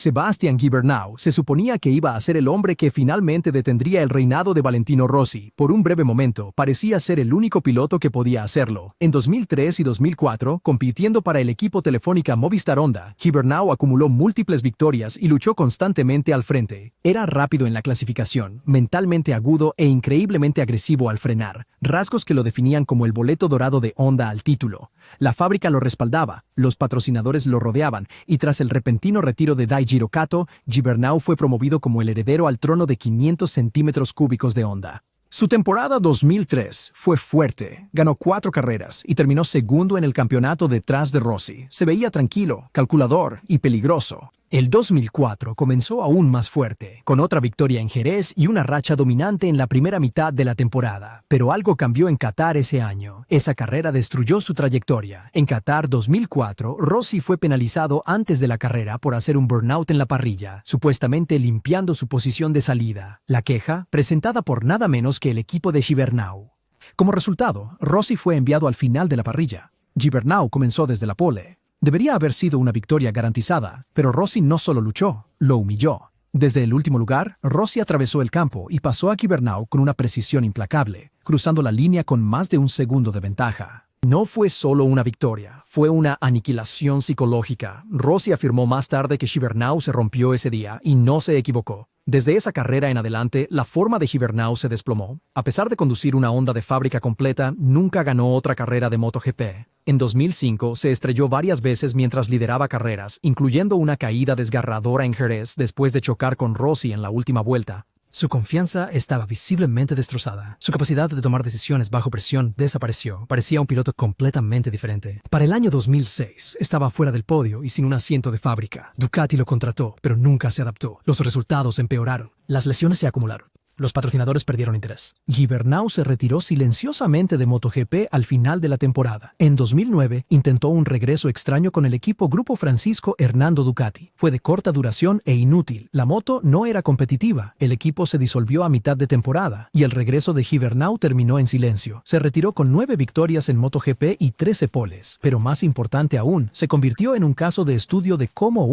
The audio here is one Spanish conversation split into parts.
Sebastian Gibernau se suponía que iba a ser el hombre que finalmente detendría el reinado de Valentino Rossi. Por un breve momento, parecía ser el único piloto que podía hacerlo. En 2003 y 2004, compitiendo para el equipo Telefónica Movistar Honda, Gibernau acumuló múltiples victorias y luchó constantemente al frente. Era rápido en la clasificación, mentalmente agudo e increíblemente agresivo al frenar, rasgos que lo definían como el boleto dorado de Honda al título. La fábrica lo respaldaba, los patrocinadores lo rodeaban, y tras el repentino retiro de Daijiro Kato, Gibernau fue promovido como el heredero al trono de 500 centímetros cúbicos de Honda. Su temporada 2003 fue fuerte, ganó 4 carreras y terminó segundo en el campeonato detrás de Rossi. Se veía tranquilo, calculador y peligroso. El 2004 comenzó aún más fuerte, con otra victoria en Jerez y una racha dominante en la primera mitad de la temporada. Pero algo cambió en Qatar ese año. Esa carrera destruyó su trayectoria. En Qatar 2004, Rossi fue penalizado antes de la carrera por hacer un burnout en la parrilla, supuestamente limpiando su posición de salida. La queja, presentada por nada menos que el equipo de Gibernau. Como resultado, Rossi fue enviado al final de la parrilla. Gibernau comenzó desde la pole. Debería haber sido una victoria garantizada, pero Rossi no solo luchó, lo humilló. Desde el último lugar, Rossi atravesó el campo y pasó a Gibernau con una precisión implacable, cruzando la línea con más de un segundo de ventaja. No fue solo una victoria, fue una aniquilación psicológica. Rossi afirmó más tarde que Gibernau se rompió ese día y no se equivocó. Desde esa carrera en adelante, la forma de Gibernau se desplomó. A pesar de conducir una Honda de fábrica completa, nunca ganó otra carrera de MotoGP. En 2005 se estrelló varias veces mientras lideraba carreras, incluyendo una caída desgarradora en Jerez después de chocar con Rossi en la última vuelta. Su confianza estaba visiblemente destrozada. Su capacidad de tomar decisiones bajo presión desapareció. Parecía un piloto completamente diferente. Para el año 2006, estaba fuera del podio y sin un asiento de fábrica. Ducati lo contrató, pero nunca se adaptó. Los resultados empeoraron. Las lesiones se acumularon. Los patrocinadores perdieron interés. Gibernau se retiró silenciosamente de MotoGP al final de la temporada. En 2009, intentó un regreso extraño con el equipo Grupo Francisco Hernando Ducati. Fue de corta duración e inútil. La moto no era competitiva. El equipo se disolvió a mitad de temporada y el regreso de Gibernau terminó en silencio. Se retiró con 9 victorias en MotoGP y 13 poles. Pero más importante aún, se convirtió en un caso de estudio de cómo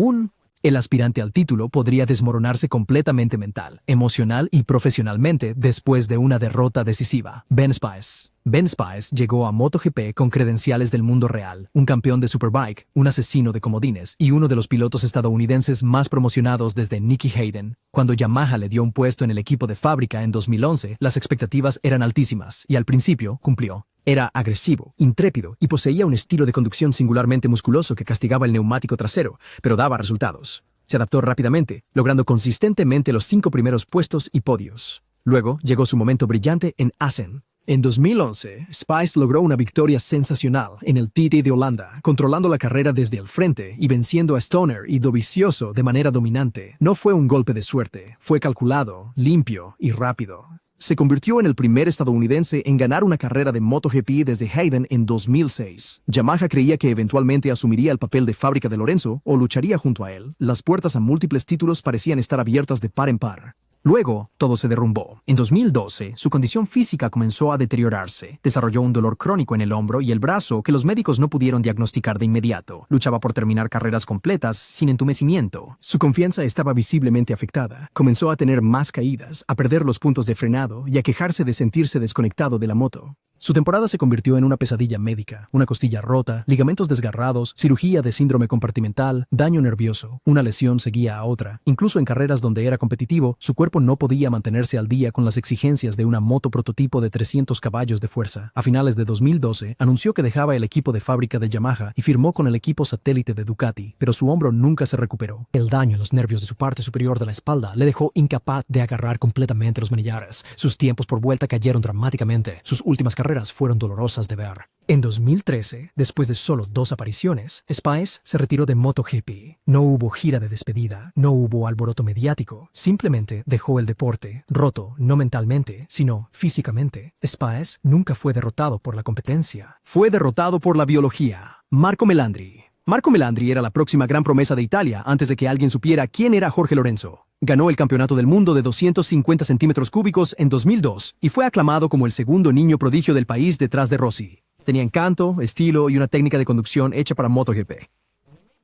el aspirante al título podría desmoronarse completamente mental, emocional y profesionalmente después de una derrota decisiva. Ben Spies. Ben Spies llegó a MotoGP con credenciales del mundo real, un campeón de Superbike, un asesino de comodines y uno de los pilotos estadounidenses más promocionados desde Nicky Hayden. Cuando Yamaha le dio un puesto en el equipo de fábrica en 2011, las expectativas eran altísimas y al principio cumplió. Era agresivo, intrépido y poseía un estilo de conducción singularmente musculoso que castigaba el neumático trasero, pero daba resultados. Se adaptó rápidamente, logrando consistentemente los 5 primeros puestos y podios. Luego llegó su momento brillante en Assen. En 2011, Spies logró una victoria sensacional en el TT de Holanda, controlando la carrera desde el frente y venciendo a Stoner y Dovizioso de manera dominante. No fue un golpe de suerte, fue calculado, limpio y rápido. Se convirtió en el primer estadounidense en ganar una carrera de MotoGP desde Hayden en 2006. Yamaha creía que eventualmente asumiría el papel de fábrica de Lorenzo o lucharía junto a él. Las puertas a múltiples títulos parecían estar abiertas de par en par. Luego, todo se derrumbó. En 2012, su condición física comenzó a deteriorarse. Desarrolló un dolor crónico en el hombro y el brazo que los médicos no pudieron diagnosticar de inmediato. Luchaba por terminar carreras completas sin entumecimiento. Su confianza estaba visiblemente afectada. Comenzó a tener más caídas, a perder los puntos de frenado y a quejarse de sentirse desconectado de la moto. Su temporada se convirtió en una pesadilla médica, una costilla rota, ligamentos desgarrados, cirugía de síndrome compartimental, daño nervioso, una lesión seguía a otra. Incluso en carreras donde era competitivo, su cuerpo no podía mantenerse al día con las exigencias de una moto prototipo de 300 caballos de fuerza. A finales de 2012, anunció que dejaba el equipo de fábrica de Yamaha y firmó con el equipo satélite de Ducati, pero su hombro nunca se recuperó. El daño en los nervios de su parte superior de la espalda le dejó incapaz de agarrar completamente los manillares. Sus tiempos por vuelta cayeron dramáticamente. Sus últimas carreras fueron dolorosas de ver. En 2013, después de solo 2 apariciones, Spies se retiró de MotoGP. No hubo gira de despedida, no hubo alboroto mediático, simplemente dejó el deporte, roto no mentalmente, sino físicamente. Spies nunca fue derrotado por la competencia. Fue derrotado por la biología. Marco Melandri. Marco Melandri era la próxima gran promesa de Italia antes de que alguien supiera quién era Jorge Lorenzo. Ganó el Campeonato del Mundo de 250 centímetros cúbicos en 2002 y fue aclamado como el segundo niño prodigio del país detrás de Rossi. Tenía encanto, estilo y una técnica de conducción hecha para MotoGP.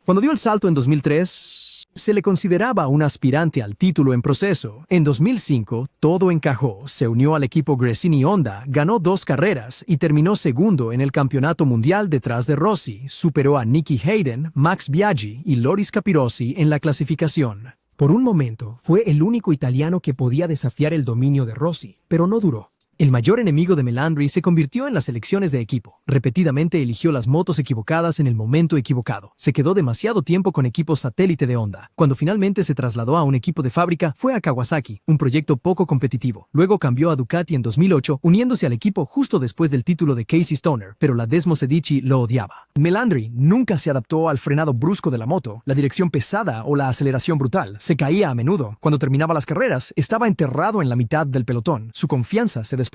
Cuando dio el salto en 2003, Se le consideraba un aspirante al título en proceso. En 2005, todo encajó. Se unió al equipo Gresini Honda, ganó 2 carreras y terminó segundo en el campeonato mundial detrás de Rossi. Superó a Nicky Hayden, Max Biaggi y Loris Capirossi en la clasificación. Por un momento, fue el único italiano que podía desafiar el dominio de Rossi, pero no duró. El mayor enemigo de Melandri se convirtió en las elecciones de equipo. Repetidamente eligió las motos equivocadas en el momento equivocado. Se quedó demasiado tiempo con equipos satélite de Honda. Cuando finalmente se trasladó a un equipo de fábrica, fue a Kawasaki, un proyecto poco competitivo. Luego cambió a Ducati en 2008, uniéndose al equipo justo después del título de Casey Stoner, pero la Desmosedici lo odiaba. Melandri nunca se adaptó al frenado brusco de la moto, la dirección pesada o la aceleración brutal. Se caía a menudo. Cuando terminaba las carreras, estaba enterrado en la mitad del pelotón. Su confianza se desplomó.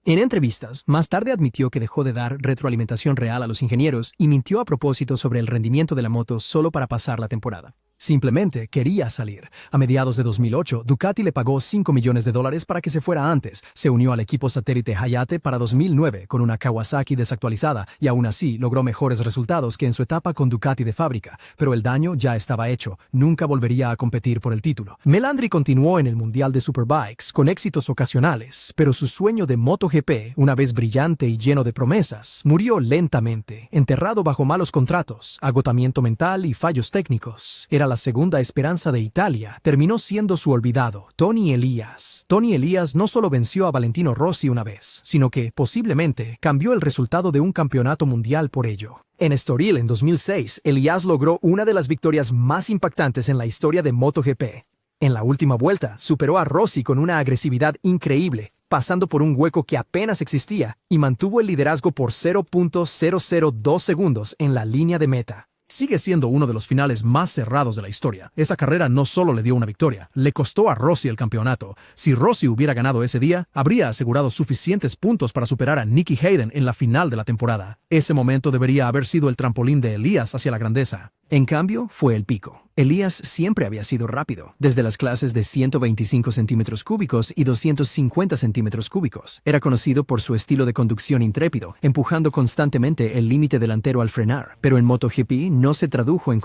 En entrevistas, más tarde admitió que dejó de dar retroalimentación real a los ingenieros y mintió a propósito sobre el rendimiento de la moto solo para pasar la temporada. Simplemente quería salir. A mediados de 2008, Ducati le pagó $5 millones para que se fuera antes. Se unió al equipo satélite Hayate para 2009 con una Kawasaki desactualizada y aún así logró mejores resultados que en su etapa con Ducati de fábrica. Pero el daño ya estaba hecho. Nunca volvería a competir por el título. Melandri continuó en el Mundial de Superbikes con éxitos ocasionales, pero su sueño de MotoGP, una vez brillante y lleno de promesas, murió lentamente, enterrado bajo malos contratos, agotamiento mental y fallos técnicos. Era la segunda esperanza de Italia, terminó siendo su olvidado, Tony Elias. Tony Elias no solo venció a Valentino Rossi una vez, sino que, posiblemente, cambió el resultado de un campeonato mundial por ello. En Estoril, en 2006, Elias logró una de las victorias más impactantes en la historia de MotoGP. En la última vuelta, superó a Rossi con una agresividad increíble, pasando por un hueco que apenas existía, y mantuvo el liderazgo por 0.002 segundos en la línea de meta. Sigue siendo uno de los finales más cerrados de la historia. Esa carrera no solo le dio una victoria, le costó a Rossi el campeonato. Si Rossi hubiera ganado ese día, habría asegurado suficientes puntos para superar a Nicky Hayden en la final de la temporada. Ese momento debería haber sido el trampolín de Elias hacia la grandeza. En cambio, fue el pico. Elias siempre había sido rápido, desde las clases de 125 centímetros cúbicos y 250 centímetros cúbicos. Era conocido por su estilo de conducción intrépido, empujando constantemente el límite delantero al frenar. Pero en MotoGP no se tradujo en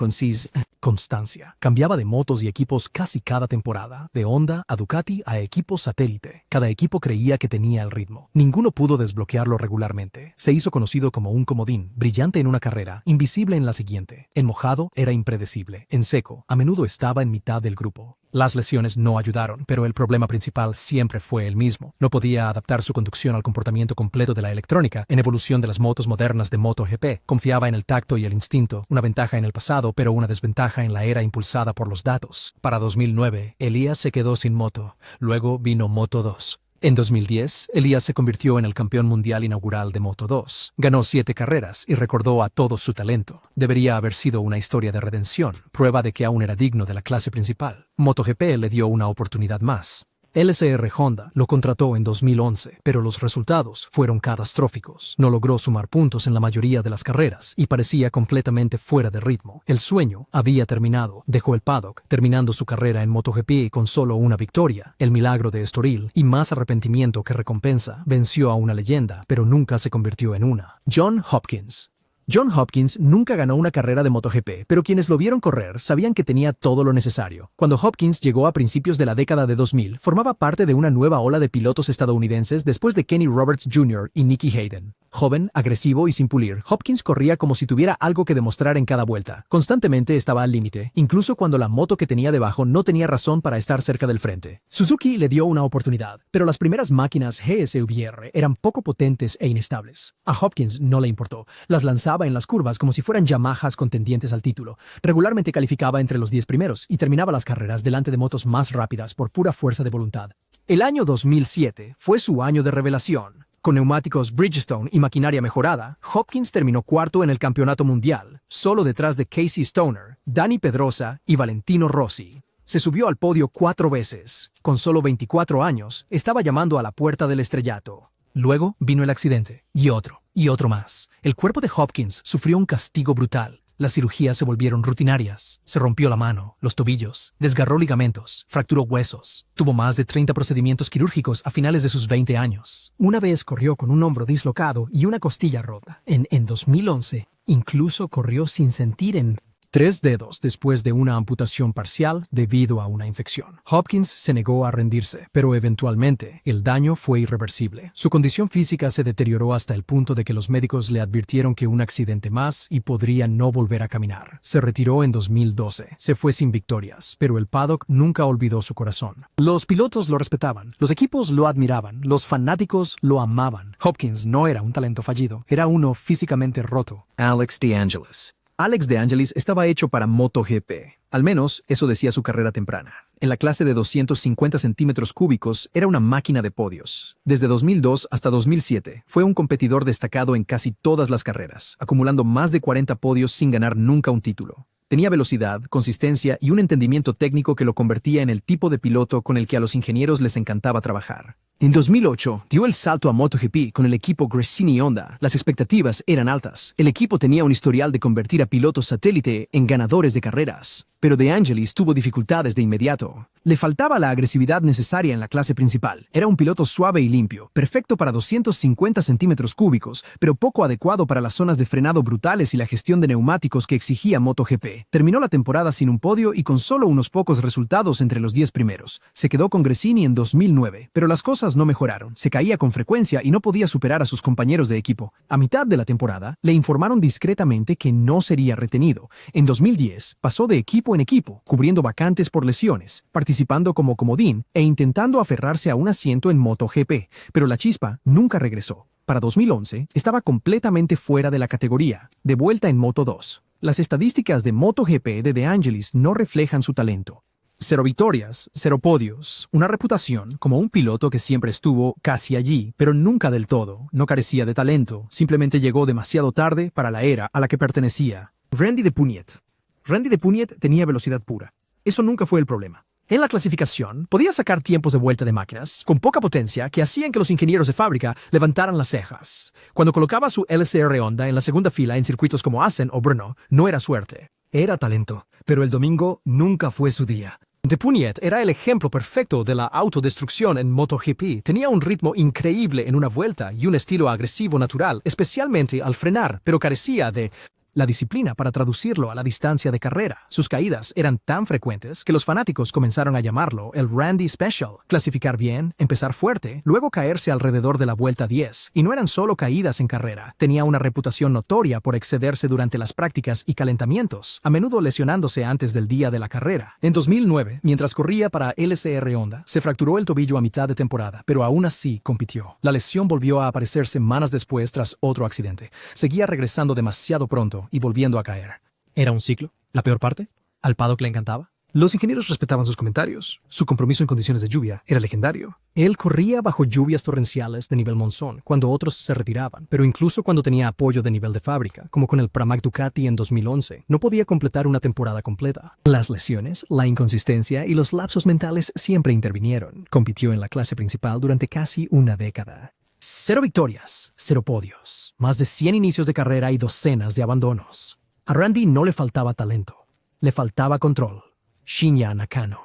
constancia. Cambiaba de motos y equipos casi cada temporada, de Honda a Ducati a equipos satélite. Cada equipo creía que tenía el ritmo. Ninguno pudo desbloquearlo regularmente. Se hizo conocido como un comodín, brillante en una carrera, invisible en la siguiente. En mojado era impredecible. En seco, a menudo estaba en mitad del grupo. Las lesiones no ayudaron, pero el problema principal siempre fue el mismo. No podía adaptar su conducción al comportamiento completo de la electrónica, en evolución de las motos modernas de MotoGP. Confiaba en el tacto y el instinto, una ventaja en el pasado, pero una desventaja en la era impulsada por los datos. Para 2009, Elias se quedó sin moto. Luego vino Moto2. En 2010, Elias se convirtió en el campeón mundial inaugural de Moto2. Ganó 7 carreras y recordó a todos su talento. Debería haber sido una historia de redención, prueba de que aún era digno de la clase principal. MotoGP le dio una oportunidad más. LCR Honda lo contrató en 2011, pero los resultados fueron catastróficos. No logró sumar puntos en la mayoría de las carreras y parecía completamente fuera de ritmo. El sueño había terminado. Dejó el paddock, terminando su carrera en MotoGP con solo una victoria, el milagro de Estoril, y más arrepentimiento que recompensa. Venció a una leyenda, pero nunca se convirtió en una. John Hopkins. John Hopkins nunca ganó una carrera de MotoGP, pero quienes lo vieron correr sabían que tenía todo lo necesario. Cuando Hopkins llegó a principios de la década de 2000, formaba parte de una nueva ola de pilotos estadounidenses después de Kenny Roberts Jr. y Nicky Hayden. Joven, agresivo y sin pulir, Hopkins corría como si tuviera algo que demostrar en cada vuelta. Constantemente estaba al límite, incluso cuando la moto que tenía debajo no tenía razón para estar cerca del frente. Suzuki le dio una oportunidad, pero las primeras máquinas GSVR eran poco potentes e inestables. A Hopkins no le importó. Las lanzaba en las curvas como si fueran Yamahas contendientes al título. Regularmente calificaba entre los 10 primeros y terminaba las carreras delante de motos más rápidas por pura fuerza de voluntad. El año 2007 fue su año de revelación. Con neumáticos Bridgestone y maquinaria mejorada, Hopkins terminó cuarto en el campeonato mundial, solo detrás de Casey Stoner, Dani Pedrosa y Valentino Rossi. Se subió al podio 4 veces. Con solo 24 años, estaba llamando a la puerta del estrellato. Luego vino el accidente, y otro más. El cuerpo de Hopkins sufrió un castigo brutal. Las cirugías se volvieron rutinarias. Se rompió la mano, los tobillos, desgarró ligamentos, fracturó huesos. Tuvo más de 30 procedimientos quirúrgicos a finales de sus 20 años. Una vez corrió con un hombro dislocado y una costilla rota. En 2011, incluso corrió sin sentir en 3 dedos después de una amputación parcial debido a una infección. Hopkins se negó a rendirse, pero eventualmente el daño fue irreversible. Su condición física se deterioró hasta el punto de que los médicos le advirtieron que un accidente más y podría no volver a caminar. Se retiró en 2012. Se fue sin victorias, pero el paddock nunca olvidó su corazón. Los pilotos lo respetaban, los equipos lo admiraban, los fanáticos lo amaban. Hopkins no era un talento fallido, era uno físicamente roto. Alex DeAngelis. Alex DeAngelis estaba hecho para MotoGP. Al menos, eso decía su carrera temprana. En la clase de 250 centímetros cúbicos era una máquina de podios. Desde 2002 hasta 2007 fue un competidor destacado en casi todas las carreras, acumulando más de 40 podios sin ganar nunca un título. Tenía velocidad, consistencia y un entendimiento técnico que lo convertía en el tipo de piloto con el que a los ingenieros les encantaba trabajar. En 2008, dio el salto a MotoGP con el equipo Gresini Honda. Las expectativas eran altas. El equipo tenía un historial de convertir a pilotos satélite en ganadores de carreras. Pero DeAngelis tuvo dificultades de inmediato. Le faltaba la agresividad necesaria en la clase principal. Era un piloto suave y limpio, perfecto para 250 centímetros cúbicos, pero poco adecuado para las zonas de frenado brutales y la gestión de neumáticos que exigía MotoGP. Terminó la temporada sin un podio y con solo unos pocos resultados entre los 10 primeros. Se quedó con Gresini en 2009, pero las cosas no mejoraron. Se caía con frecuencia y no podía superar a sus compañeros de equipo. A mitad de la temporada, le informaron discretamente que no sería retenido. En 2010, pasó de equipo en equipo, cubriendo vacantes por lesiones, participando como comodín e intentando aferrarse a un asiento en MotoGP, pero la chispa nunca regresó. Para 2011, estaba completamente fuera de la categoría, de vuelta en Moto2. Las estadísticas de MotoGP de DeAngelis no reflejan su talento. 0 victorias, 0 podios, una reputación como un piloto que siempre estuvo casi allí, pero nunca del todo. No carecía de talento, simplemente llegó demasiado tarde para la era a la que pertenecía. Randy Depuniet. Randy Depuniet tenía velocidad pura. Eso nunca fue el problema. En la clasificación, podía sacar tiempos de vuelta de máquinas, con poca potencia, que hacían que los ingenieros de fábrica levantaran las cejas. Cuando colocaba su LCR Honda en la segunda fila en circuitos como Assen o Brno, no era suerte. Era talento, pero el domingo nunca fue su día. Depuniet era el ejemplo perfecto de la autodestrucción en MotoGP. Tenía un ritmo increíble en una vuelta y un estilo agresivo natural, especialmente al frenar, pero carecía de la disciplina para traducirlo a la distancia de carrera. Sus caídas eran tan frecuentes que los fanáticos comenzaron a llamarlo el Randy Special. Clasificar bien, empezar fuerte, luego caerse alrededor de la vuelta 10. Y no eran solo caídas en carrera. Tenía una reputación notoria por excederse durante las prácticas y calentamientos, a menudo lesionándose antes del día de la carrera. En 2009, mientras corría para LCR Honda, se fracturó el tobillo a mitad de temporada, pero aún así compitió. La lesión volvió a aparecer semanas después tras otro accidente. Seguía regresando demasiado pronto y volviendo a caer. ¿Era un ciclo? ¿La peor parte? ¿Al paddock le encantaba? Los ingenieros respetaban sus comentarios. Su compromiso en condiciones de lluvia era legendario. Él corría bajo lluvias torrenciales de nivel monzón, cuando otros se retiraban, pero incluso cuando tenía apoyo de nivel de fábrica, como con el Pramac Ducati en 2011, no podía completar una temporada completa. Las lesiones, la inconsistencia y los lapsos mentales siempre intervinieron. Compitió en la clase principal durante casi una década. 0 victorias, 0 podios, más de 100 inicios de carrera y docenas de abandonos. A Randy no le faltaba talento, le faltaba control. Shinya Nakano.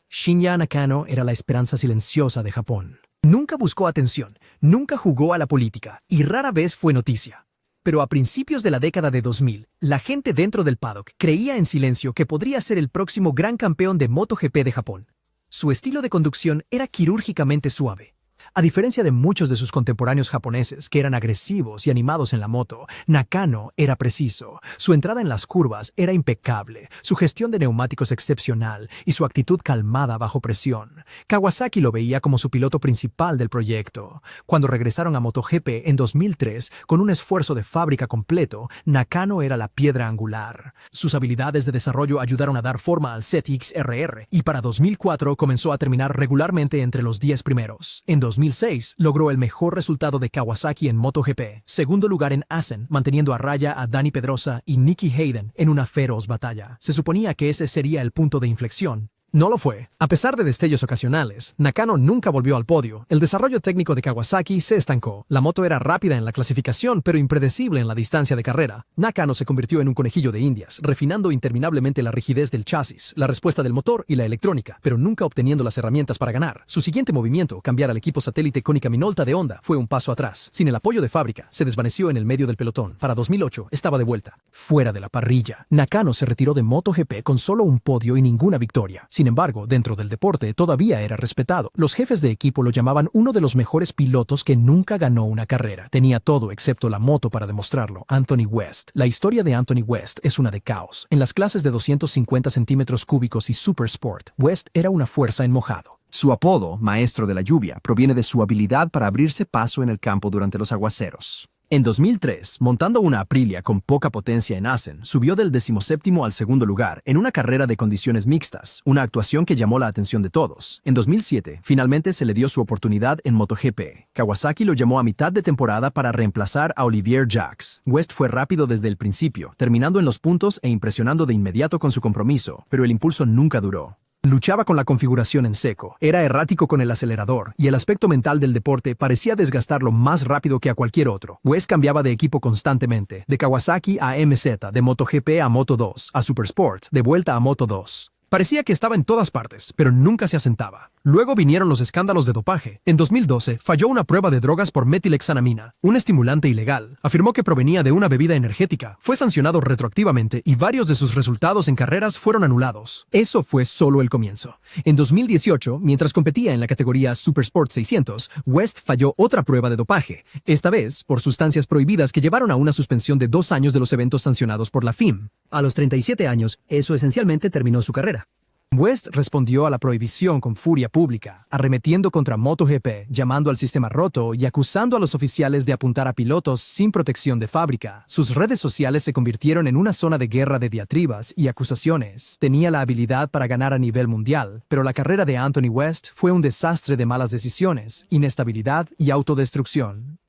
Shinya Nakano era la esperanza silenciosa de Japón. Nunca buscó atención, nunca jugó a la política y rara vez fue noticia. Pero a principios de la década de 2000, la gente dentro del paddock creía en silencio que podría ser el próximo gran campeón de MotoGP de Japón. Su estilo de conducción era quirúrgicamente suave. A diferencia de muchos de sus contemporáneos japoneses que eran agresivos y animados en la moto, Nakano era preciso. Su entrada en las curvas era impecable, su gestión de neumáticos excepcional y su actitud calmada bajo presión. Kawasaki lo veía como su piloto principal del proyecto. Cuando regresaron a MotoGP en 2003, con un esfuerzo de fábrica completo, Nakano era la piedra angular. Sus habilidades de desarrollo ayudaron a dar forma al ZX-RR y para 2004 comenzó a terminar regularmente entre los 10 primeros. En 2006 logró el mejor resultado de Kawasaki en MotoGP, segundo lugar en Assen, manteniendo a raya a Dani Pedrosa y Nicky Hayden en una feroz batalla. Se suponía que ese sería el punto de inflexión, No lo fue. A pesar de destellos ocasionales, Nakano nunca volvió al podio. El desarrollo técnico de Kawasaki se estancó. La moto era rápida en la clasificación, pero impredecible en la distancia de carrera. Nakano se convirtió en un conejillo de indias, refinando interminablemente la rigidez del chasis, la respuesta del motor y la electrónica, pero nunca obteniendo las herramientas para ganar. Su siguiente movimiento, cambiar al equipo satélite Konica Minolta de Honda, fue un paso atrás. Sin el apoyo de fábrica, se desvaneció en el medio del pelotón. Para 2008, estaba de vuelta, fuera de la parrilla. Nakano se retiró de MotoGP con solo un podio y ninguna victoria. Sin embargo, dentro del deporte todavía era respetado. Los jefes de equipo lo llamaban uno de los mejores pilotos que nunca ganó una carrera. Tenía todo excepto la moto para demostrarlo. Anthony West. La historia de Anthony West es una de caos. En las clases de 250 centímetros cúbicos y Super Sport, West era una fuerza en mojado. Su apodo, Maestro de la Lluvia, proviene de su habilidad para abrirse paso en el campo durante los aguaceros. En 2003, montando una Aprilia con poca potencia en Assen, subió del 17º al segundo lugar en una carrera de condiciones mixtas, una actuación que llamó la atención de todos. En 2007, finalmente se le dio su oportunidad en MotoGP. Kawasaki lo llamó a mitad de temporada para reemplazar a Olivier Jacques. West fue rápido desde el principio, terminando en los puntos e impresionando de inmediato con su compromiso, pero el impulso nunca duró. Luchaba con la configuración en seco, era errático con el acelerador, y el aspecto mental del deporte parecía desgastarlo más rápido que a cualquier otro. West cambiaba de equipo constantemente, de Kawasaki a MZ, de MotoGP a Moto2, a Supersport, de vuelta a Moto2. Parecía que estaba en todas partes, pero nunca se asentaba. Luego vinieron los escándalos de dopaje. En 2012, falló una prueba de drogas por metilhexanamina, un estimulante ilegal. Afirmó que provenía de una bebida energética. Fue sancionado retroactivamente y varios de sus resultados en carreras fueron anulados. Eso fue solo el comienzo. En 2018, mientras competía en la categoría Supersport 600, West falló otra prueba de dopaje, esta vez por sustancias prohibidas que llevaron a una suspensión de 2 años de los eventos sancionados por la FIM. A los 37 años, eso esencialmente terminó su carrera. West respondió a la prohibición con furia pública, arremetiendo contra MotoGP, llamando al sistema roto y acusando a los oficiales de apuntar a pilotos sin protección de fábrica. Sus redes sociales se convirtieron en una zona de guerra de diatribas y acusaciones. Tenía la habilidad para ganar a nivel mundial, pero la carrera de Anthony West fue un desastre de malas decisiones, inestabilidad y autodestrucción.